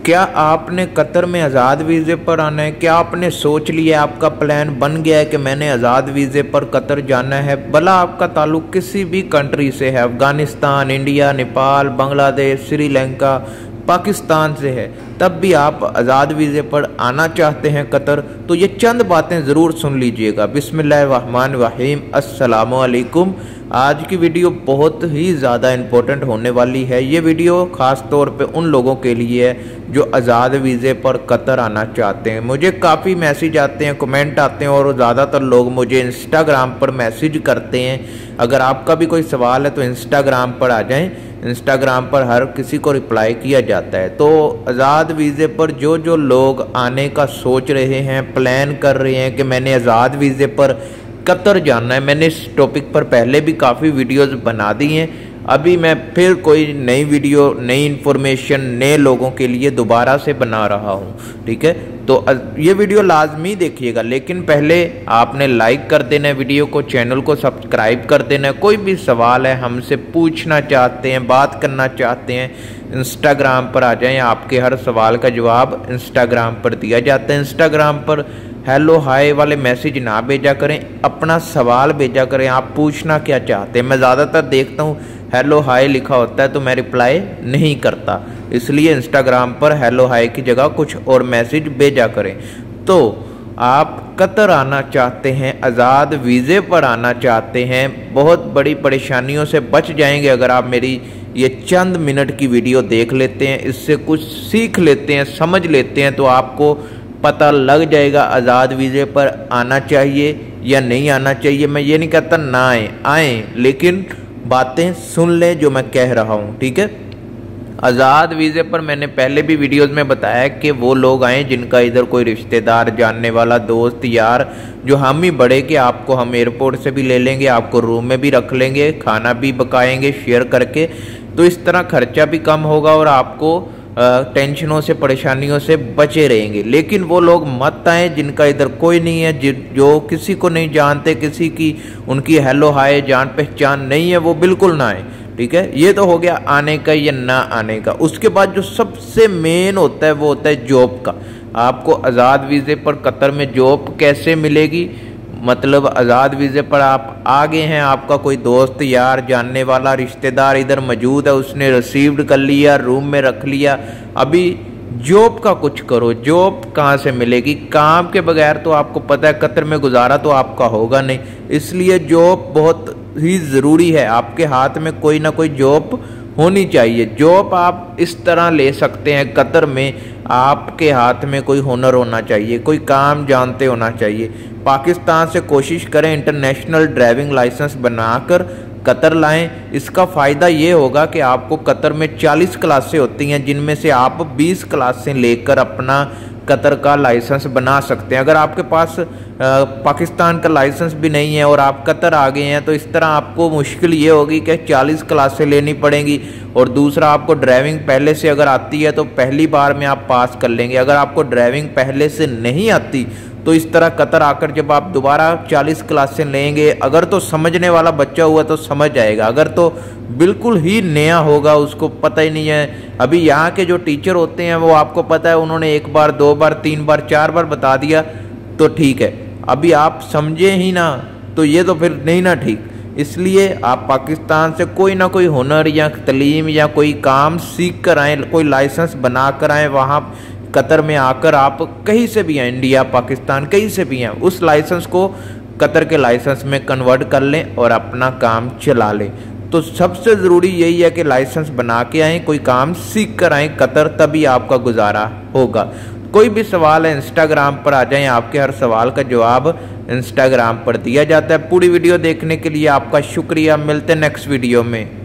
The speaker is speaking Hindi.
क्या आपने कतर में आज़ाद वीज़े पर आना है? क्या आपने सोच लिया, आपका प्लान बन गया है कि मैंने आज़ाद वीज़े पर कतर जाना है? भला आपका ताल्लुक़ किसी भी कंट्री से है, अफ़गानिस्तान, इंडिया, नेपाल, बांग्लादेश, श्रीलंका, पाकिस्तान से है, तब भी आप आज़ाद वीज़े पर आना चाहते हैं कतर, तो ये चंद बातें ज़रूर सुन लीजिएगा। बिस्मिल्लाहिर्रहमानिर्रहीम, अस्सलामु अलैकुम। आज की वीडियो बहुत ही ज़्यादा इम्पोर्टेंट होने वाली है। ये वीडियो ख़ास तौर पे उन लोगों के लिए है जो आज़ाद वीज़े पर कतर आना चाहते हैं। मुझे काफ़ी मैसेज आते हैं, कमेंट आते हैं और ज़्यादातर लोग मुझे इंस्टाग्राम पर मैसेज करते हैं। अगर आपका भी कोई सवाल है तो इंस्टाग्राम पर आ जाएं, इंस्टाग्राम पर हर किसी को रिप्लाई किया जाता है। तो आज़ाद वीज़े पर जो लोग आने का सोच रहे हैं, प्लान कर रहे हैं कि मैंने आज़ाद वीज़े पर कतर जाना है, मैंने इस टॉपिक पर पहले भी काफ़ी वीडियोस बना दी हैं। अभी मैं फिर कोई नई वीडियो, नई इन्फॉर्मेशन नए लोगों के लिए दोबारा से बना रहा हूँ, ठीक है। तो ये वीडियो लाजमी देखिएगा, लेकिन पहले आपने लाइक कर देना है वीडियो को, चैनल को सब्सक्राइब कर देना है। कोई भी सवाल है, हमसे पूछना चाहते हैं, बात करना चाहते हैं, इंस्टाग्राम पर आ जाएं, आपके हर सवाल का जवाब इंस्टाग्राम पर दिया जाता है। इंस्टाग्राम पर हेलो हाय वाले मैसेज ना भेजा करें, अपना सवाल भेजा करें, आप पूछना क्या चाहते हैं। मैं ज़्यादातर देखता हूँ हेलो हाय लिखा होता है तो मैं रिप्लाई नहीं करता, इसलिए इंस्टाग्राम पर हेलो हाय की जगह कुछ और मैसेज भेजा करें। तो आप कतर आना चाहते हैं, आज़ाद वीज़े पर आना चाहते हैं, बहुत बड़ी परेशानियों से बच जाएंगे अगर आप मेरी ये चंद मिनट की वीडियो देख लेते हैं, इससे कुछ सीख लेते हैं, समझ लेते हैं, तो आपको पता लग जाएगा आज़ाद वीज़े पर आना चाहिए या नहीं आना चाहिए। मैं ये नहीं कहता ना आएँ, लेकिन बातें सुन लें जो मैं कह रहा हूँ, ठीक है। आज़ाद वीज़े पर मैंने पहले भी वीडियोस में बताया कि वो लोग आएँ जिनका इधर कोई रिश्तेदार, जानने वाला, दोस्त, यार, जो हम ही बढ़े कि आपको हम एयरपोर्ट से भी ले लेंगे, आपको रूम में भी रख लेंगे, खाना भी पकाएंगे शेयर करके, तो इस तरह खर्चा भी कम होगा और आपको टेंशनों से, परेशानियों से बचे रहेंगे। लेकिन वो लोग मत आए जिनका इधर कोई नहीं है, जो किसी को नहीं जानते, किसी की उनकी हेलो हाय जान पहचान नहीं है, वो बिल्कुल ना आए, ठीक है। ये तो हो गया आने का या ना आने का। उसके बाद जो सबसे मेन होता है वो होता है जॉब का। आपको आज़ाद वीज़े पर कतर में जॉब कैसे मिलेगी? मतलब आज़ाद वीज़े पर आप आ गए हैं, आपका कोई दोस्त, यार, जानने वाला, रिश्तेदार इधर मौजूद है, उसने रिसीव्ड कर लिया, रूम में रख लिया। अभी जॉब का कुछ करो। जॉब कहाँ से मिलेगी? काम के बगैर तो आपको पता है कतर में गुजारा तो आपका होगा नहीं, इसलिए जॉब बहुत ही ज़रूरी है। आपके हाथ में कोई ना कोई जॉब होनी चाहिए। जॉब आप इस तरह ले सकते हैं कतर में, आपके हाथ में कोई हुनर होना चाहिए, कोई काम जानते होना चाहिए। पाकिस्तान से कोशिश करें इंटरनेशनल ड्राइविंग लाइसेंस बनाकर कतर लाएं। इसका फ़ायदा ये होगा कि आपको कतर में 40 क्लासें होती हैं, जिनमें से आप 20 क्लासें लेकर अपना कतर का लाइसेंस बना सकते हैं। अगर आपके पास पाकिस्तान का लाइसेंस भी नहीं है और आप कतर आ गए हैं, तो इस तरह आपको मुश्किल ये होगी कि 40 क्लासें लेनी पड़ेंगी। और दूसरा, आपको ड्राइविंग पहले से अगर आती है तो पहली बार में आप पास कर लेंगे। अगर आपको ड्राइविंग पहले से नहीं आती तो इस तरह कतर आकर जब आप दोबारा 40 क्लासें लेंगे, अगर तो समझने वाला बच्चा हुआ तो समझ जाएगा, अगर तो बिल्कुल ही नया होगा, उसको पता ही नहीं है। अभी यहाँ के जो टीचर होते हैं वो आपको पता है, उन्होंने 1 बार, 2 बार, 3 बार, 4 बार बता दिया तो ठीक है। अभी आप समझे ही ना तो ये तो फिर नहीं ना ठीक। इसलिए आप पाकिस्तान से कोई ना कोई हुनर या तलीम या कोई काम सीख कर आएँ, कोई लाइसेंस बना कर आएँ। वहाँ कतर में आकर आप कहीं से भी हैं, इंडिया, पाकिस्तान, कहीं से भी हैं, उस लाइसेंस को कतर के लाइसेंस में कन्वर्ट कर लें और अपना काम चला लें। तो सबसे ज़रूरी यही है कि लाइसेंस बना के आएँ, कोई काम सीख कर आएँ कतर, तभी आपका गुजारा होगा। कोई भी सवाल है इंस्टाग्राम पर आ जाएं, आपके हर सवाल का जवाब इंस्टाग्राम पर दिया जाता है। पूरी वीडियो देखने के लिए आपका शुक्रिया। मिलते हैं नेक्स्ट वीडियो में।